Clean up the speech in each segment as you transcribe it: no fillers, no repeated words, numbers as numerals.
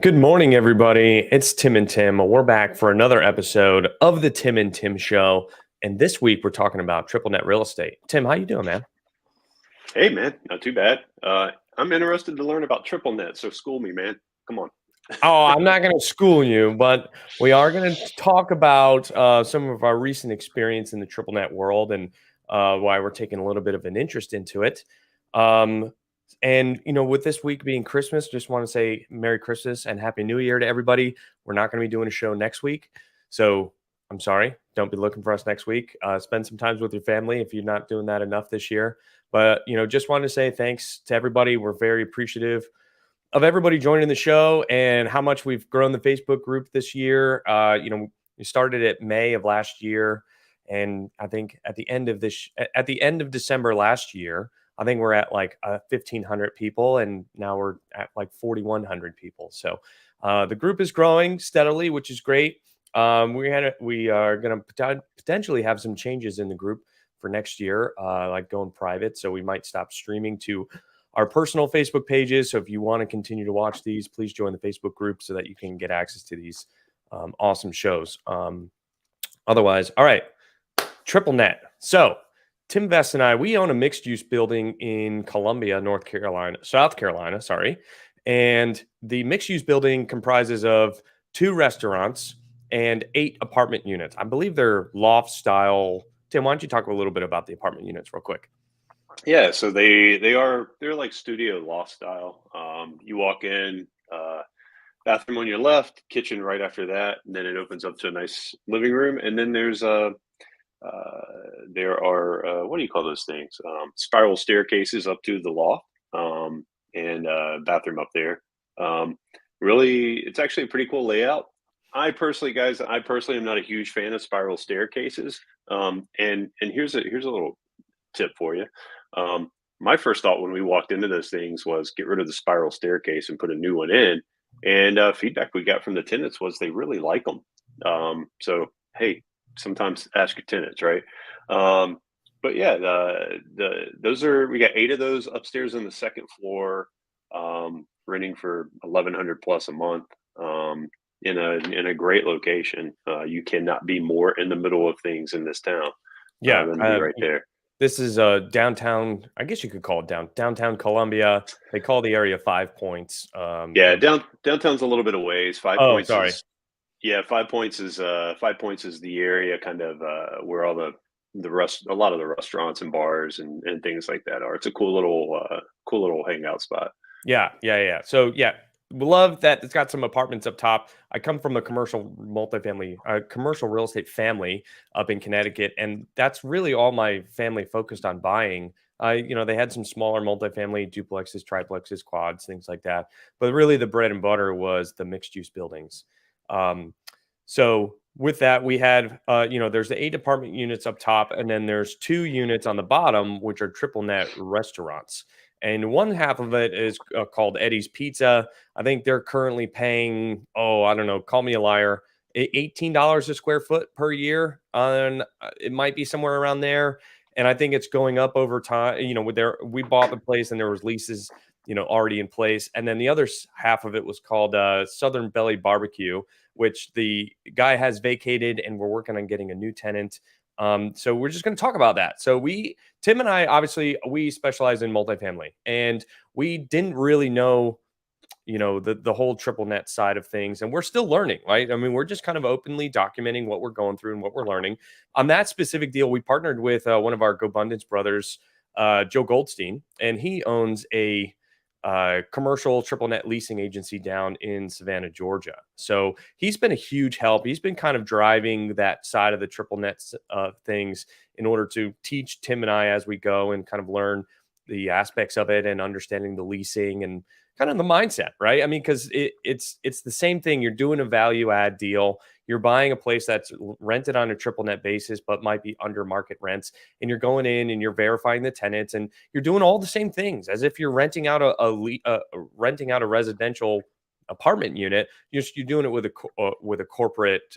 Good morning, everybody. It's Tim and Tim. We're back for another episode of the Tim and Tim Show, and this week we're talking about triple net real estate. Tim, how you doing, man? Hey man, not too bad. I'm interested to learn about triple net, so school me, man. Come on. Oh, I'm not going to school you, but we are going to talk about some of our recent experience in the triple net world and why we're taking a little bit of an interest into it. Um, and with this week being Christmas, just want to say Merry Christmas and Happy New Year to everybody. We're not going to be doing a show next week, so I'm sorry. Don't be looking for us next week. Spend some time with your family if you're not doing that enough this year. But just wanted to say thanks to everybody. We're very appreciative of everybody joining the show and how much we've grown the Facebook group this year. We started at May of last year, and I think at the end of December last year, I think we're at like 1,500 people, and now we're at like 4,100 people. So the group is growing steadily, which is great. We are going to potentially have some changes in the group for next year, like going private. So we might stop streaming to our personal Facebook pages. So if you want to continue to watch these, please join the Facebook group so that you can get access to these awesome shows. Otherwise, all right, triple net. So Tim Vest and I, we own a mixed use building in South Carolina, sorry. And the mixed use building comprises of 2 restaurants and 8 apartment units. I believe they're loft style. Tim, why don't you talk a little bit about the apartment units real quick? Yeah, so they're like studio loft style. You walk in, bathroom on your left, kitchen right after that, and then it opens up to a nice living room. And then there are what do you call those things? Spiral staircases up to the loft, and bathroom up there. Um, Really, it's actually a pretty cool layout. I personally am not a huge fan of spiral staircases. And here's a little tip for you. My first thought when we walked into those things was get rid of the spiral staircase and put a new one in. And feedback we got from the tenants was they really like them. So hey, sometimes ask your tenants, right? Um, but yeah, we got 8 of those upstairs on the second floor, renting for 1,100 plus a month. In a great location. You cannot be more in the middle of things in this town Yeah, than to be right there. this is downtown. I guess you could call it downtown Columbia. They call the area 5 Points. Yeah, downtown's a little bit of ways. Five Oh, Points sorry. is yeah, 5 Points is the area kind of where all a lot of the restaurants and bars and things like that are. It's a cool little hangout spot. Yeah. So yeah, we love that it's got some apartments up top. I come from a commercial real estate family up in Connecticut, and that's really all my family focused on buying. They had some smaller multifamily duplexes, triplexes, quads, things like that. But really, the bread and butter was the mixed use buildings. Um, so with that, we had, there's the 8 apartment units up top, and then there's 2 units on the bottom, which are triple net restaurants. And one half of it is called Eddie's Pizza. I think they're currently paying, oh, I don't know, call me a liar, $18 a square foot per year. And it might be somewhere around there. And I think it's going up over time. We bought the place and there was leases, already in place. And then the other half of it was called Southern Belly Barbecue, which the guy has vacated, and we're working on getting a new tenant. So we're just going to talk about that. So Tim and I, obviously, we specialize in multifamily, and we didn't really know, the whole triple net side of things, and we're still learning, right? I mean, we're just kind of openly documenting what we're going through and what we're learning. On that specific deal, we partnered with one of our GoBundance brothers, Joe Goldstein, and he owns a commercial triple net leasing agency down in Savannah, Georgia. So he's been a huge help. He's been kind of driving that side of the triple net things in order to teach Tim and I as we go and kind of learn the aspects of it and understanding the leasing and kind of the mindset, right? I mean, because it's the same thing. You're doing a value add deal. You're buying a place that's rented on a triple net basis, but might be under market rents. And you're going in and you're verifying the tenants, and you're doing all the same things as if you're renting out a residential apartment unit. You're doing it with a corporate.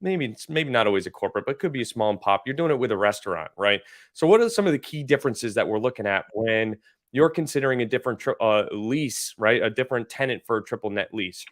Maybe not always a corporate, but it could be a small and pop. You're doing it with a restaurant, right? So, what are some of the key differences that we're looking at when you're considering a different lease, right? A different tenant for a triple net lease?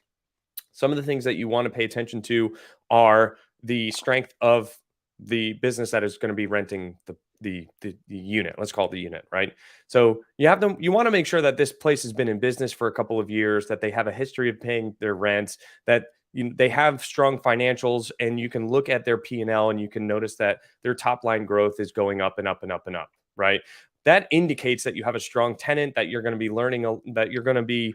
Some of the things that you want to pay attention to are the strength of the business that is going to be renting the unit. Let's call it the unit, right? So you want to make sure that this place has been in business for a couple of years, that they have a history of paying their rents, that they have strong financials, and you can look at their P&L and you can notice that their top line growth is going up and up and up and up, right? That indicates that you have a strong tenant, that you're going to be that you're going to be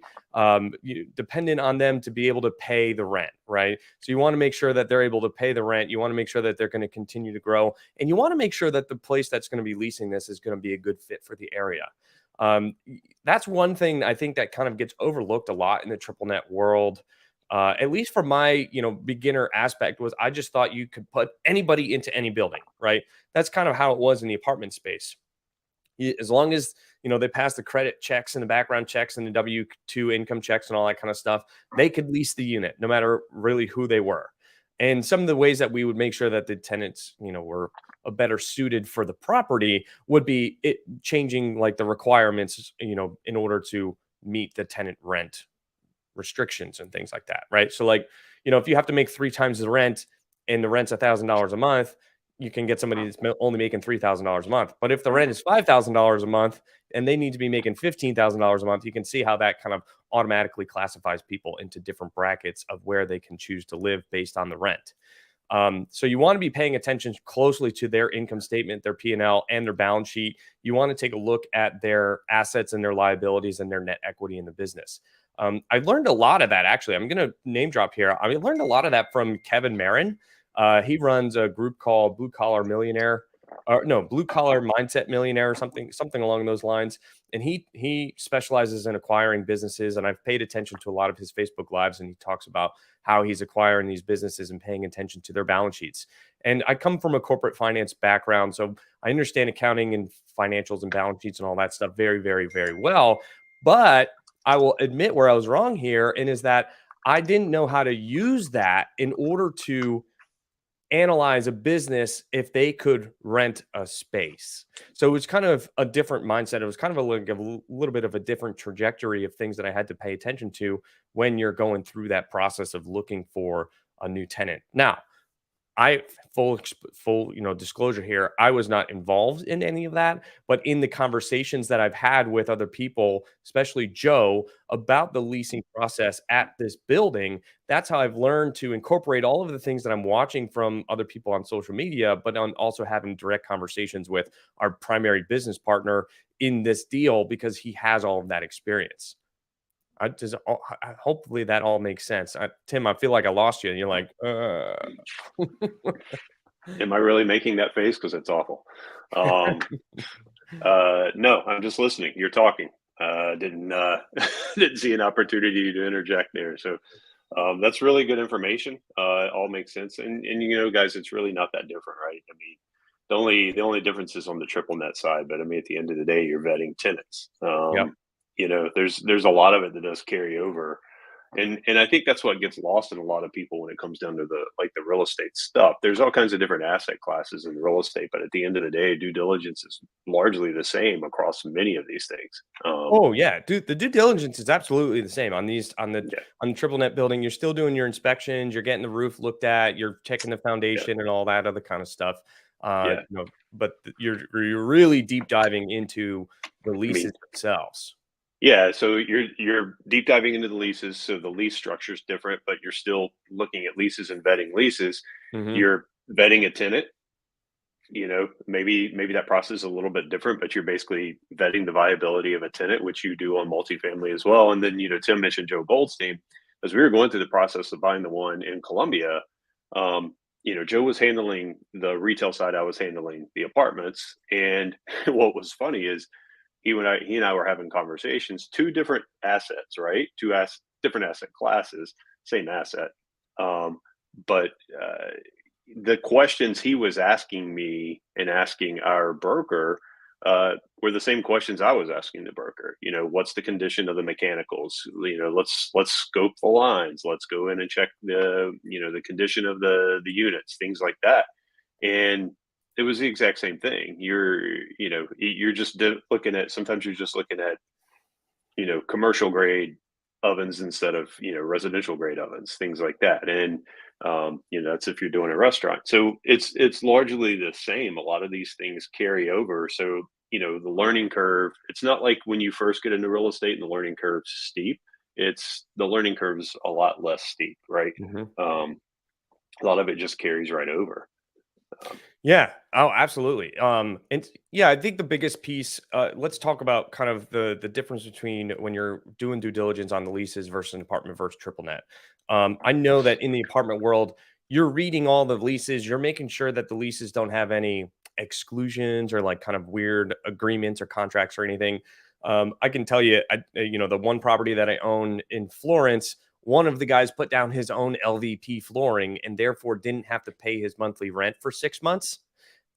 dependent on them to be able to pay the rent, right? So you want to make sure that they're able to pay the rent. You want to make sure that they're going to continue to grow, and you want to make sure that the place that's going to be leasing this is going to be a good fit for the area. That's one thing I think that kind of gets overlooked a lot in the triple net world. At least for my, beginner aspect, was I just thought you could put anybody into any building, right? That's kind of how it was in the apartment space. As long as they pass the credit checks and the background checks and the W-2 income checks and all that kind of stuff, they could lease the unit no matter really who they were. And some of the ways that we would make sure that the tenants were a better suited for the property would be it changing like the requirements in order to meet the tenant rent restrictions and things like that, right? So like if you have to make 3 times the rent and the rent's $1,000 a month, you can get somebody that's only making $3,000 a month. But if the rent is $5,000 a month and they need to be making $15,000 a month, you can see how that kind of automatically classifies people into different brackets of where they can choose to live based on the rent. So you want to be paying attention closely to their income statement, their P&L, and their balance sheet. You want to take a look at their assets and their liabilities and their net equity in the business. I learned a lot of that, actually. I'm going to name drop here. I learned a lot of that from Kevin Marin. He runs a group called Blue Collar Mindset Millionaire, or something along those lines. And he specializes in acquiring businesses. And I've paid attention to a lot of his Facebook Lives, and he talks about how he's acquiring these businesses and paying attention to their balance sheets. And I come from a corporate finance background, so I understand accounting and financials and balance sheets and all that stuff very, very, very well. But I will admit where I was wrong here, and is that I didn't know how to use that in order to analyze a business if they could rent a space. So it was kind of a different mindset. It was kind of a little bit of a different trajectory of things that I had to pay attention to when you're going through that process of looking for a new tenant. Now, full disclosure here, I was not involved in any of that, but in the conversations that I've had with other people, especially Joe, about the leasing process at this building, that's how I've learned to incorporate all of the things that I'm watching from other people on social media, but on also having direct conversations with our primary business partner in this deal, because he has all of that experience. Hopefully that all makes sense. Tim, I feel like I lost you, and you're like, Am I really making that face? Because it's awful. No, I'm just listening. You're talking. Didn't didn't see an opportunity to interject there. So that's really good information. It all makes sense. And guys, it's really not that different, right? I mean, the only difference is on the triple net side. But I mean, at the end of the day, you're vetting tenants. yep. There's a lot of it that does carry over. And I think that's what gets lost in a lot of people when it comes down to the real estate stuff. There's all kinds of different asset classes in real estate, but at the end of the day, due diligence is largely the same across many of these things. Oh yeah, dude, the due diligence is absolutely the same on Yeah, the triple net building. You're still doing your inspections, you're getting the roof looked at, you're checking the yeah, foundation and all that other kind of stuff. yeah. But you're really deep diving into the I mean, leases themselves. yeah. So you're deep diving into the leases. So the lease structure is different, but you're still looking at leases and vetting leases. Hmm. You're vetting a tenant. Maybe that process is a little bit different, but you're basically vetting the viability of a tenant, which you do on multifamily as well. And then Tim mentioned Joe Goldstein. As we were going through the process of buying the one in Columbia, Joe was handling the retail side, I was handling the apartments. And what was funny is he and I were having conversations, two different assets, right? Different asset classes, same asset. Um, but the questions he was asking me and asking our broker were the same questions I was asking the broker. What's the condition of the mechanicals? Let's scope the lines. Let's go in and check the condition of the units, things like that. And it was the exact same thing. You're just looking at, sometimes you're just looking at commercial grade ovens instead of, residential grade ovens, things like that. And that's if you're doing a restaurant. So it's largely the same. A lot of these things carry over. So, the learning curve, it's not like when you first get into real estate and the learning curve's steep. It's the learning curve's a lot less steep, right? Mhm. Um, a lot of it just carries right over. Um, Yeah. Oh, absolutely. And yeah, I think the biggest piece. Let's talk about kind of the difference between when you're doing due diligence on the leases versus an apartment versus triple net. I know that in the apartment world, you're reading all the leases. You're making sure that the leases don't have any exclusions or like kind of weird agreements or contracts or anything. I can tell you, the one property that I own in Florence, one of the guys put down his own LVP flooring and therefore didn't have to pay his monthly rent for 6 months,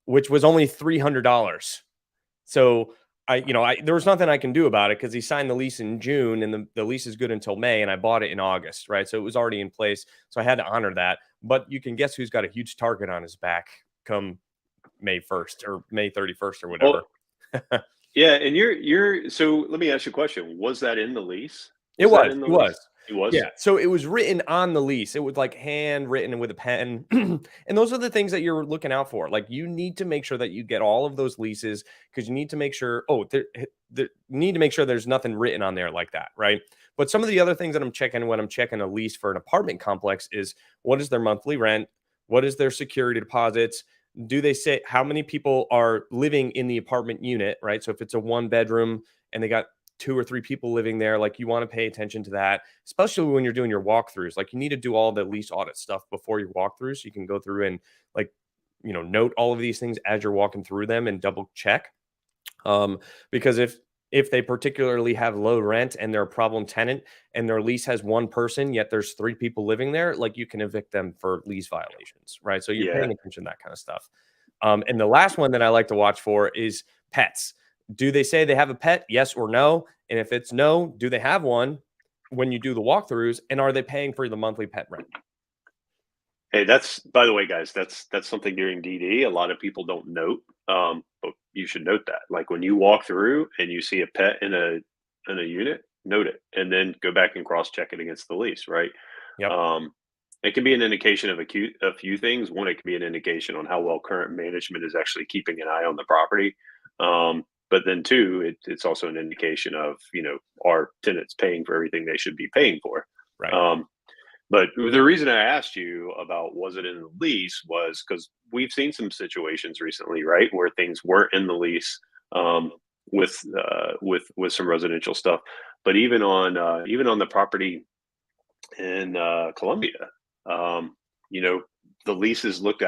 which was only $300. So there was nothing I can do about it because he signed the lease in June and the lease is good until May and I bought it in August, right? So it was already in place. So I had to honor that. But you can guess who's got a huge target on his back come May 1st or May 31st or whatever. well, yeah, and so let me ask you a question. Was that in the lease? It Was that was, in the it was. lease? It was? Yeah, so it was written on the lease. It was, like, handwritten with a pen, and those are the things that you're looking out for. Like, you need to make sure that you get all of those leases because you need to make sure you need to make sure there's nothing written on there like that, right? But some of the other things that I'm checking when I'm checking a lease for an apartment complex is, what is their monthly rent? What is their security deposits? Do they say how many people are living in the apartment unit, right? So if it's a one-bedroom and they got 2 or 3 people living there, like, you wanna pay attention to that, especially when you're doing your walkthroughs. Like, you need to do all the lease audit stuff before your walkthrough so you can go through and, like, note all of these things as you're walking through them and double check. Because if they particularly have low rent and they're a problem tenant and their lease has 1 person, yet there's 3 people living there, like, you can evict them for lease violations, right? So you're Yeah. paying attention to that kind of stuff. And the last one that I like to watch for is pets. Do they say they have a pet? Yes or no? And if it's no, do they have one when you do the walkthroughs? And are they paying for the monthly pet rent? Hey, that's by the way, guys, that's something during DD a lot of people don't note, but you should note that. Like when you walk through and you see a pet in a unit, note it, and then go back and cross check it against the lease, right? Yep. Um, it can be an indication of a few things. One, it can be an indication on how well current management is actually keeping an eye on the property. But then two, it's also an indication of, are tenants paying for everything they should be paying for? Right. Um, but the reason I asked you about was it in the lease was because we've seen some situations recently, right, where things weren't in the lease, um, with some residential stuff. But even on the property in Columbia, um, you know, the leases looked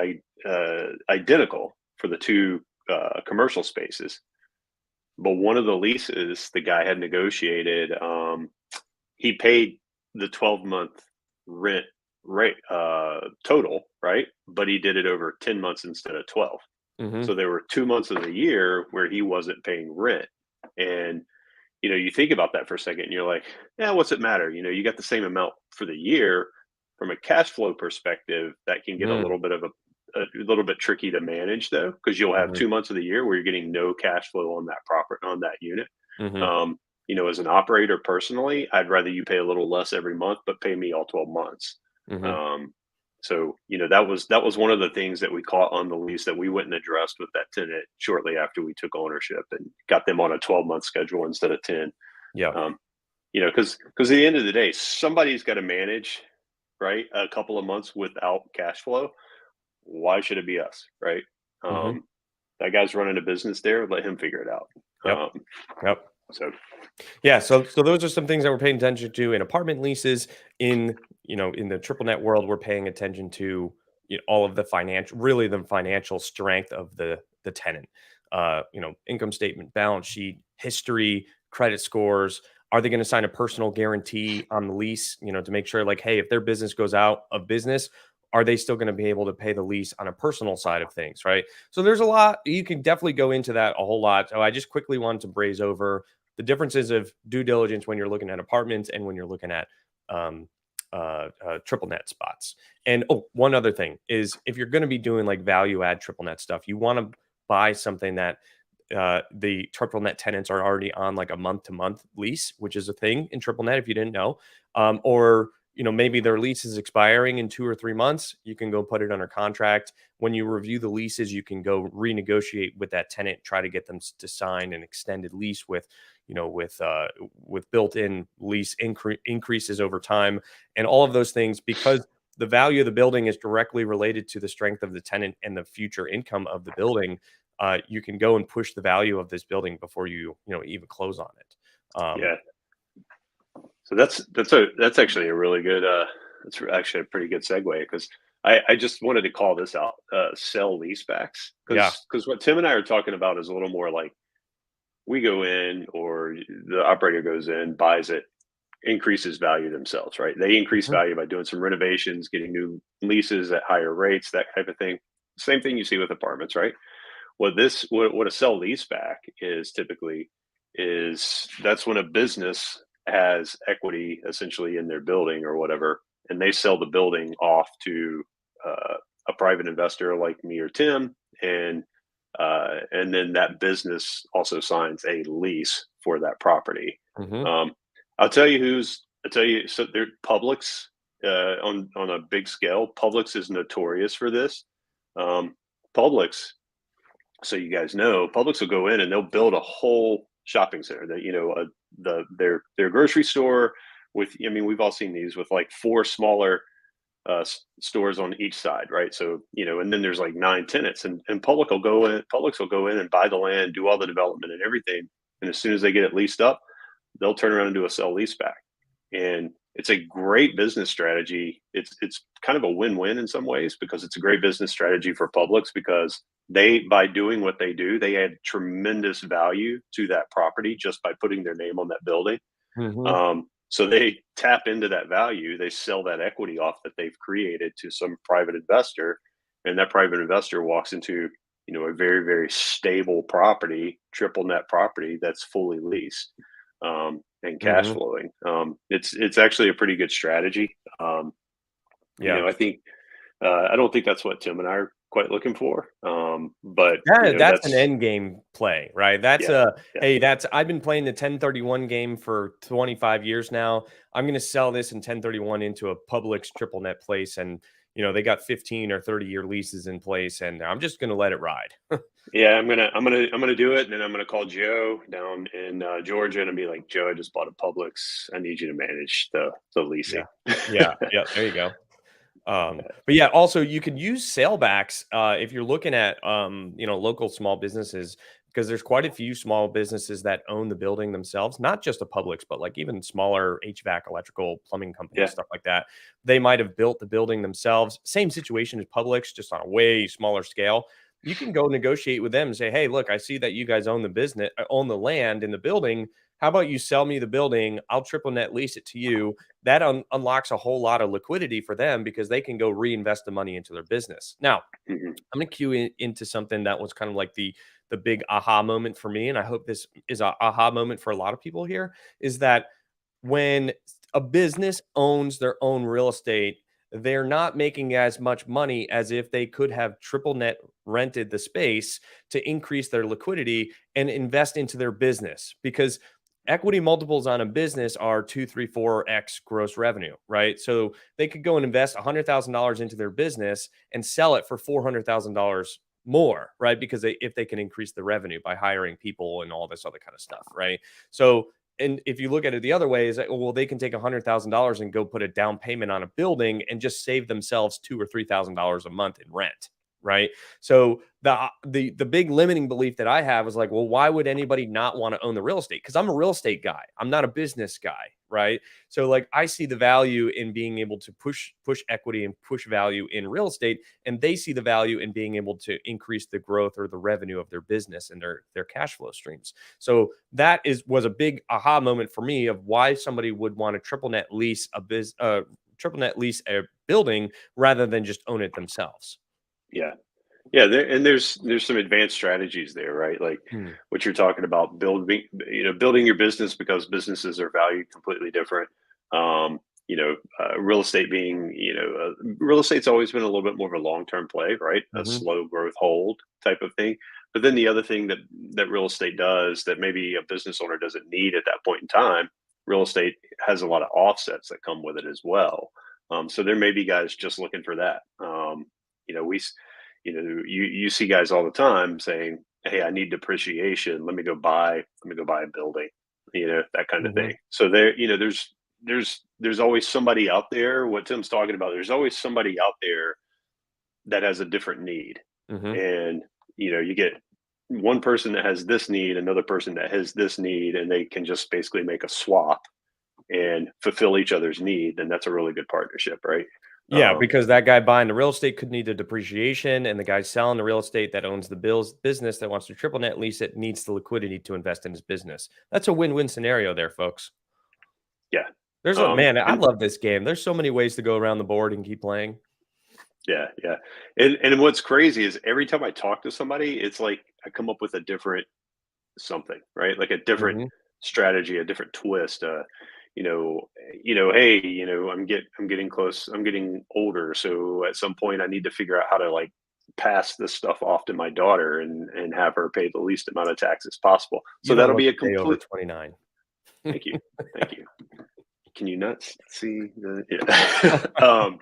identical for the two commercial spaces, but one of the leases the guy had negotiated. He paid the 12-month rent rate total, right? But he did it over 10 months instead of 12. Mhm. So there were 2 months of the year where he wasn't paying rent. And you think about that for a second and you're like, yeah, what's it matter? You got the same amount for the year. From a cash flow perspective, that can get Mm. a little bit tricky to manage though, because you'll have Mhm. 2 months of the year where you're getting no cash flow on that property on that unit. Mhm. um, as an operator personally, I'd rather you pay a little less every month, but pay me all 12 months. Mhm. Um, so, that was one of the things that we caught on the lease that we went and addressed with that tenant shortly after we took ownership and got them on a 12-month schedule instead of 10. Yep. Um, because at the end of the day, somebody's got to manage, right? A couple of months without cash flow. Why should it be us, right? Mhm. That guy's running a business there. Let him figure it out. Yep. Yep. So Yeah, so those are some things that we're paying attention to in apartment leases. In the triple net world, we're paying attention to all of the financial strength of the tenant. Income statement, balance sheet, history, credit scores. Are they going to sign a personal guarantee on the lease? To make sure, like, hey, if their business goes out of business, are they still going to be able to pay the lease on a personal side of things, right? So there's a lot. You can definitely go into that a whole lot. So I just quickly wanted to braze over the differences of due diligence when you're looking at apartments and when you're looking at um, triple net spots. And one other thing is if you're going to be doing like value add triple net stuff, you want to buy something that the triple net tenants are already on like a month-to-month lease, which is a thing in triple net if you didn't know. Or maybe their lease is expiring in 2 or 3 months. You can go put it under contract. When you review the leases, you can go renegotiate with that tenant, try to get them to sign an extended lease with built-in lease increases over time, and all of those things, because the value of the building is directly related to the strength of the tenant and the future income of the building. You can go and push the value of this building before you even close on it. Yeah. So that's actually a really good that's actually a pretty good segue, because I just wanted to call this out, sell leasebacks, Yeah. because what Tim and I are talking about is a little more like we go in, or the operator goes in, buys it, increases value themselves, right? They increase Mhm. value by doing some renovations, getting new leases at higher rates, that type of thing. Same thing you see with apartments, right? What a sell lease back is typically is that's when a business has equity essentially in their building or whatever, and they sell the building off to a private investor like me or Tim, and then that business also signs a lease for that property. Mhm. Um, I'll tell you, so they're Publix, on a big scale. Publix is notorious for this. Um, Publix, so you guys know, Publix will go in and they'll build a whole shopping center that their grocery store with. I mean, we've all seen these with like four smaller stores on each side, right? So and then there's like nine tenants, and Publix will go in and buy the land, do all the development and everything, and as soon as they get it leased up, they'll turn around and do a sell lease back. And it's a great business strategy. It's kind of a win-win in some ways, because it's a great business strategy for Publix, because by doing what they do, they add tremendous value to that property just by putting their name on that building. Mhm. So they tap into that value, they sell that equity off that they've created to some private investor, and that private investor walks into a very, very stable property, triple net property that's fully leased, and cash Mhm. flowing. It's actually a pretty good strategy. Yeah. I think I don't think that's what Tim and I are quite looking for, but That's an that's end game play, right? That's yeah, a yeah, hey, I've been playing the 1031 game for 25 years now. I'm going to sell this in 1031 into a Publix triple net place, and they got 15 or 30-year leases in place, and I'm just going to let it ride. yeah. I'm gonna do it, and then I'm gonna call Joe down in Georgia, and be like, Joe, I just bought a Publix. I need you to manage the leasing. Yeah. Yeah. Yeah. There you go. But yeah, also you could use salebacks if you're looking at local small businesses, because there's quite a few small businesses that own the building themselves, not just a Publix, but like even smaller HVAC, electrical, plumbing companies, Yeah. stuff like that. They might have built the building themselves. Same situation as Publix, just on a way smaller scale. You can go negotiate with them and say, "Hey, look, I see that you guys own the business, own the land in the building. How about you sell me the building? I'll triple net lease it to you." That unlocks a whole lot of liquidity for them, because they can go reinvest the money into their business. Now, Hmm. I'm going to cue into something that was kind of like the big aha moment for me, and I hope this is a aha moment for a lot of people here. Is that when a business owns their own real estate, they're not making as much money as if they could have triple net rented the space to increase their liquidity and invest into their business, because equity multiples on a business are 2, 3, 4x gross revenue, right? So they could go and invest $100,000 into their business and sell it for $400,000 more, right? Because if they can increase the revenue by hiring people and all this other kind of stuff, right? So, and if you look at it the other way, is that, well, they can take $100,000 and go put a down payment on a building and just save themselves $2 or $3,000 a month in rent, right? So the big limiting belief that I have is like, well, why would anybody not want to own the real estate? Because I'm a real estate guy. I'm not a business guy, right? So like I see the value in being able to push equity and push value in real estate, and they see the value in being able to increase the growth or the revenue of their business and their cash flow streams. So that was a big aha moment for me of why somebody would want to triple net lease a building rather than just own it themselves. Yeah. Yeah, there's some advanced strategies there, right? Like Hmm. what you're talking about, building your business, because businesses are valued completely different. real estate being, real estate's always been a little bit more of a long-term play, right? A Hmm. slow growth hold type of thing. But then the other thing that real estate does that maybe a business owner doesn't need at that point in time, real estate has a lot of offsets that come with it as well. So there may be guys just looking for that. You know, we, s- you see guys all the time saying, "Hey, I need depreciation. Let me go buy a building." That kind of Hmm. thing. So there's always somebody out there. What Tim's talking about, there's always somebody out there that has a different need, Hmm. and you get one person that has this need, another person that has this need, and they can just basically make a swap and fulfill each other's need. Then that's a really good partnership, right? Yeah, Um, because that guy buying the real estate could need the depreciation, and the guy selling the real estate that owns the bills business that wants to triple net lease it needs the liquidity to invest in his business. That's a win-win scenario there, folks. yeah, There's a man, I and love this game. There's so many ways to go around the board and keep playing. yeah, yeah, and what's crazy is every time I talk to somebody, it's like I come up with a different something, right? Like a different Mhm. strategy, a different twist. Hey, I'm getting close. I'm getting older, so at some point, I need to figure out how to like pass this stuff off to my daughter and have her pay the least amount of taxes possible. You So don't that'll look be a a day over complete. 29. Thank you, thank you. Can you not see the? Yeah.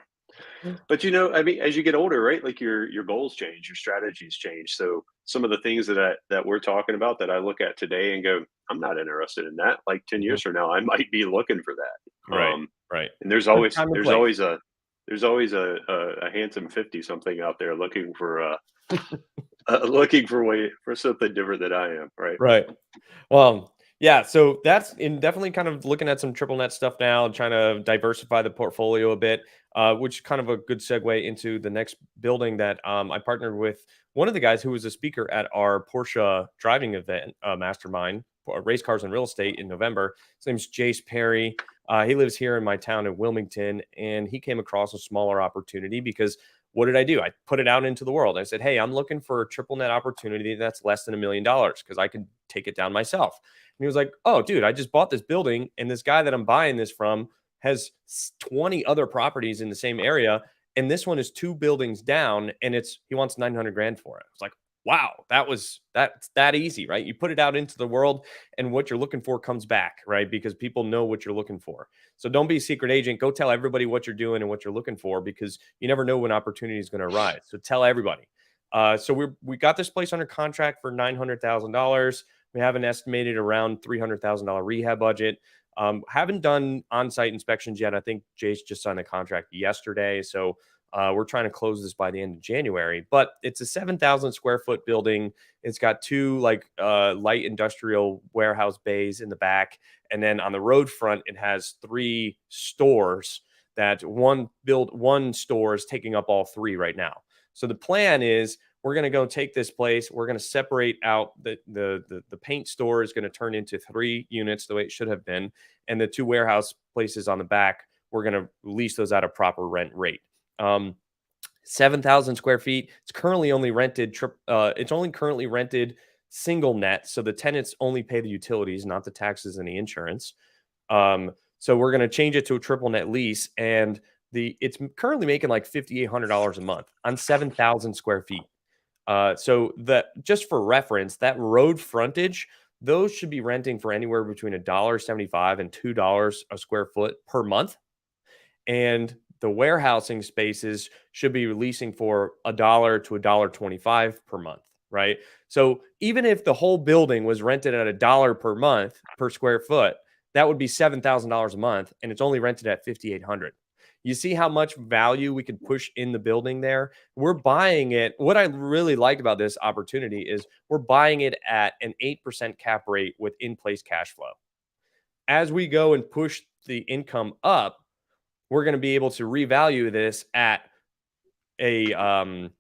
But I mean, as you get older, right? Like your goals change, your strategies change. So some of the things that we're talking about that I look at today and go, I'm not interested in that. Like 10 Mhm. years from now, I might be looking for that. Right, right. And there's Good always time and there's place. always a there's always a handsome 50 something out there looking for looking for way for something different than I am, right? Right. Well, yeah, so that's in definitely kind of looking at some triple net stuff now and trying to diversify the portfolio a bit, which kind of a good segue into the next building that I partnered with one of the guys who was a speaker at our Porsche driving event, mastermind, race cars and real estate in November. His name's Jace Perry. He lives here in my town in Wilmington, and he came across a smaller opportunity because what did I do? I put it out into the world. I said, "Hey, I'm looking for a triple net opportunity that's less than $1 million because I could take it down myself." And he was like, "Oh, dude, I just bought this building, and this guy that I'm buying this from has 20 other properties in the same area, and this one is two buildings down, and he wants 900 grand for it." I was like, "Wow, that's that easy, right? You put it out into the world, and what you're looking for comes back, right? Because people know what you're looking for. So don't be a secret agent. Go tell everybody what you're doing and what you're looking for because you never know when opportunity is going to arise. So tell everybody." So we got this place under contract for $900,000. We have an estimated around $300,000 rehab budget. Haven't done on-site inspections yet. I think Jace just signed a contract yesterday, so we're trying to close this by the end of January. But it's a 7,000 square foot building. It's got two like light industrial warehouse bays in the back, and then on the road front, it has three stores. That one store is taking up all three right now. So the plan is we're going to go take this place. We're going to separate out the paint store is going to turn into three units the way it should have been, and the two warehouse places on the back we're going to lease those at a proper rent rate. 7,000 square feet. It's currently only rented. It's only currently rented single net, so the tenants only pay the utilities, not the taxes and the insurance. So we're going to change it to a triple net lease, and it's currently making like $5,800 a month on 7,000 square feet. So that just for reference, that road frontage, those should be renting for anywhere between $1.75 and $2 a square foot per month. And the warehousing spaces should be leasing for $1 to $1.25 per month, right? So even if the whole building was rented at $1 per month per square foot, that would be $7,000 a month, and it's only rented at 5,800. You see how much value we could push in the building there? We're buying it. What I really like about this opportunity is we're buying it at an 8% cap rate with in-place cash flow. As we go and push the income up, we're going to be able to revalue this a um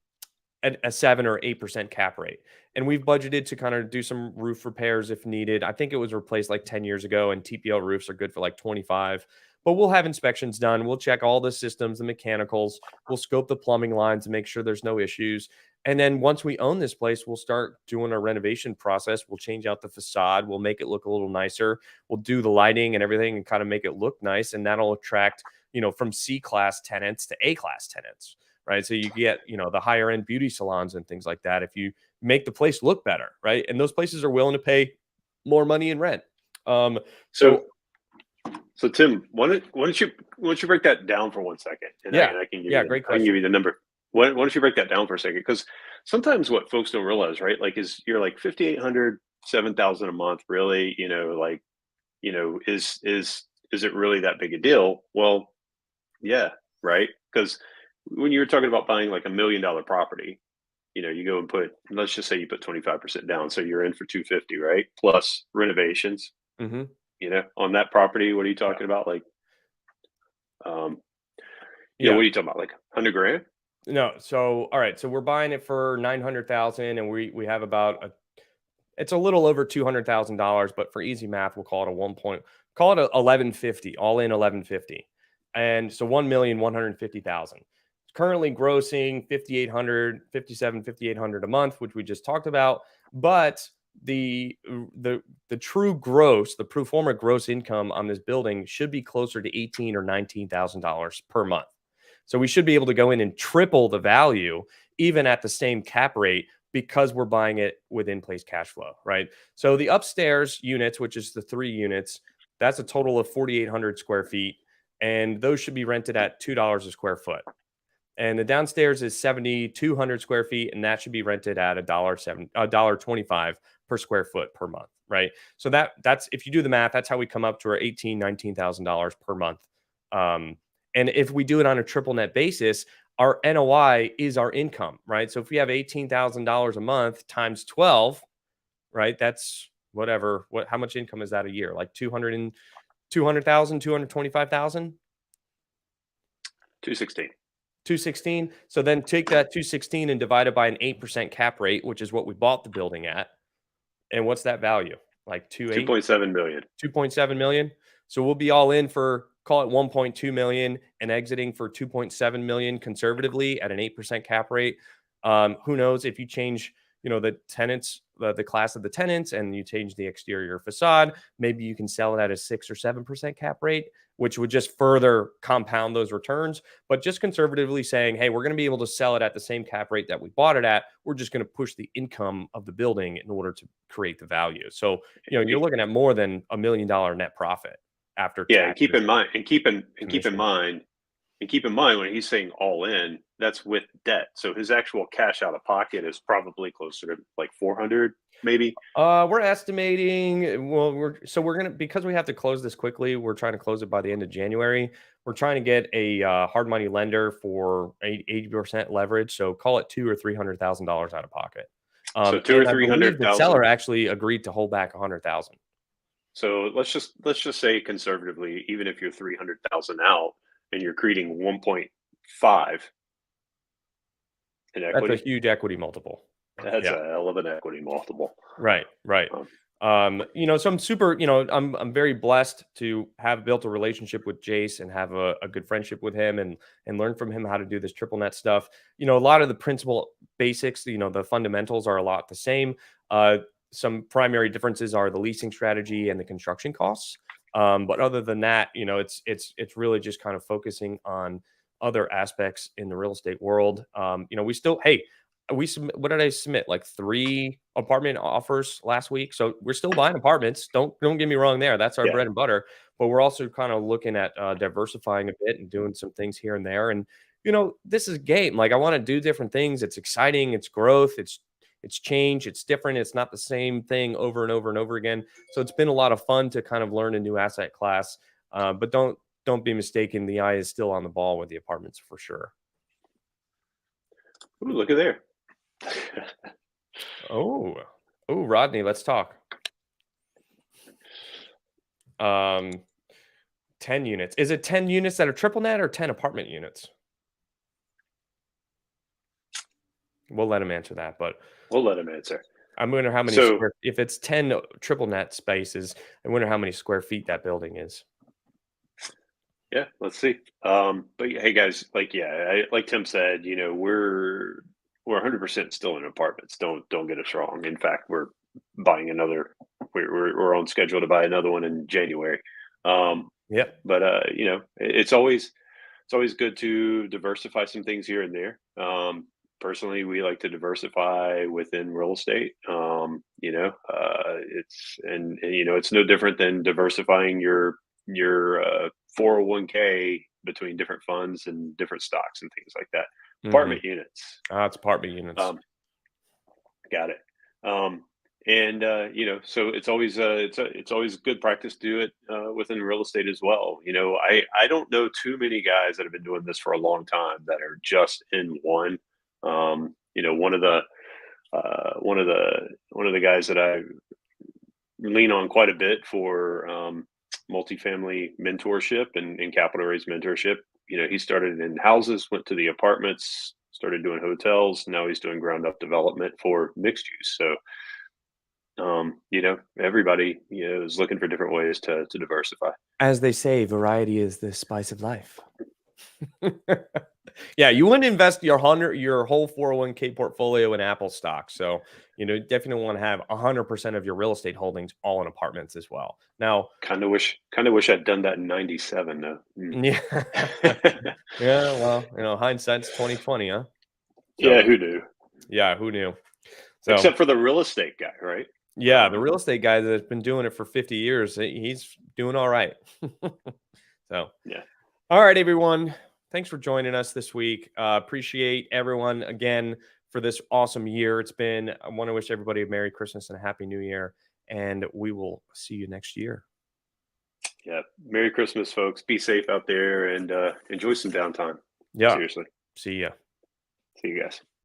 at a 7 or 8% cap rate. And we've budgeted to kind of do some roof repairs if needed. I think it was replaced like 10 years ago, and TPL roofs are good for like 25. But we'll have inspections done. We'll check all the systems, the mechanicals. We'll scope the plumbing lines and make sure there's no issues. And then once we own this place, we'll start doing our renovation process. We'll change out the facade. We'll make it look a little nicer. We'll do the lighting and everything and kind of make it look nice. And that'll attract, from C-class tenants to A-class tenants, right? So you get, the higher end beauty salons and things like that if you make the place look better, right? And those places are willing to pay more money in rent. So Tim, why don't you break that down for 1 second, and yeah, I can give yeah, you great I can give question. you the number. Why don't you break that down for a second? Because sometimes what folks don't realize, right? Like, is you're like 5,800, 7,000 a month, really? Is it really that big a deal? Well, yeah, right. Because when you're talking about buying like $1 million property, you go and let's just say you put 25% down, so you're in for 250, right? Plus renovations. Mm-hmm. On that property, what are you Yeah. talking about? Like, Yeah. what are you talking about? Like 100 grand? No. So, all right. So we're buying it for 900,000 and we have it's a little over $200,000, but for easy math, we'll call it call it 1150, all in 1150. And so 1,150,000. Currently grossing 5,800, 5,800 a month, which we just talked about. But the true gross, the pro forma gross income on this building should be closer to $18,000 or $19,000 per month. So we should be able to go in and triple the value, even at the same cap rate, because we're buying it with in-place cash flow, right? So the upstairs units, which is the 3 units, that's a total of 4,800 square feet, and those should be rented at $2 a square foot. And the downstairs is 7,200 square feet, and that should be rented at $1.25 per square foot per month, right? So that's if you do the math, that's how we come up to our $19,000 per month. Um, and if we do it on a triple net basis, our NOI is our income, right? So if we have $18,000 a month times 12, right? That's whatever. How much income is that a year? Like 200,000, 225,000, 216. 216. So then take that 216 and divide it by an 8% cap rate, which is what we bought the building at. And what's that value? Like 2.7 million. 2.7 million. So we'll be all in for, call it 1.2 million and exiting for 2.7 million conservatively at an 8% cap rate. Who knows if you change, the tenants, the class of the tenants, and you change the exterior facade, maybe you can sell it at a 6 or 7% cap rate, which would just further compound those returns. But just conservatively saying, hey, we're going to be able to sell it at the same cap rate that we bought it at. We're just going to push the income of the building in order to create the value. So, you're looking at more than $1 million net profit after Yeah, and keep taxes in mind, keep in commission. mind, when he's saying all in, that's with debt. So his actual cash out of pocket is probably closer to like 400, maybe. We're estimating. Well, we're gonna, because we have to close this quickly. We're trying to close it by the end of January. We're trying to get a hard money lender for 80% leverage. So call it $200,000 or $300,000 out of pocket. So two or And I three believe hundred the seller thousand. actually agreed to hold back 100,000. So let's just say conservatively, even if you're 300,000 out and you're creating 1.5 in That's a equity, huge equity multiple. that's Yeah. a hell of an equity multiple. Right, right. Um, So I'm super, I'm very blessed to have built a relationship with Jace and have a good friendship with him and learn from him how to do this triple net stuff. A lot of the principal basics, the fundamentals are a lot the same. Some primary differences are the leasing strategy and the construction costs. But other than that, it's really just kind of focusing on other aspects in the real estate world. We still, hey, what did I submit? Like 3 apartment offers last week. So we're still buying apartments. Don't get me wrong there. That's our yeah, bread and butter. But we're also kind of looking at diversifying a bit and doing some things here and there. And this is game. Like I want to do different things. It's exciting. It's growth. It's change. It's different. It's not the same thing over and over and over again. So it's been a lot of fun to kind of learn a new asset class. But don't be mistaken. The eye is still on the ball with the apartments for sure. ooh, look at there. Oh, Rodney, let's talk. 10 units. Is it 10 units that are triple net or 10 apartment units? We'll let him answer that, but We'll let him answer. I'm wondering how many So if it's 10 triple net spaces, I wonder how many square feet that building is. yeah, let's see. But hey, guys, like Tim said, we're 100% still in apartments. Don't get us wrong. In fact, we're buying another. We're on schedule to buy another one in January. Um, Yep. but it's always good to diversify some things here and there. Personally, we like to diversify within real estate. It's no different than diversifying your 401k between different funds and different stocks and things like that. Hmm. Apartment units. It's apartment units. Um, got it. So it's always good practice to do it within real estate as well. I don't know too many guys that have been doing this for a long time that are just in one. One of the guys that I lean on quite a bit for multifamily mentorship and capital raise mentorship. He started in houses, went to the apartments, started doing hotels. Now he's doing ground up development for mixed use. So, everybody, is looking for different ways to diversify. As they say, variety is the spice of life. Yeah, you wouldn't invest your whole 401k portfolio in Apple stock. So, definitely want to have 100% of your real estate holdings all in apartments as well. Now, Kind of wish I'd done that in '97 though. Mm. yeah. Yeah, well, hindsight's 2020, huh? Yeah, So, who knew? yeah, who knew? So, Except for the real estate guy, right? yeah, the real estate guy that's been doing it for 50 years, he's doing all right. So, Yeah. all right, everyone. Thanks for joining us this week. Appreciate everyone again for this awesome year. I want to wish everybody a Merry Christmas and a Happy New Year. And we will see you next year. Yeah. Merry Christmas, folks. Be safe out there and enjoy some downtime. Yeah. Seriously. See ya. See you guys.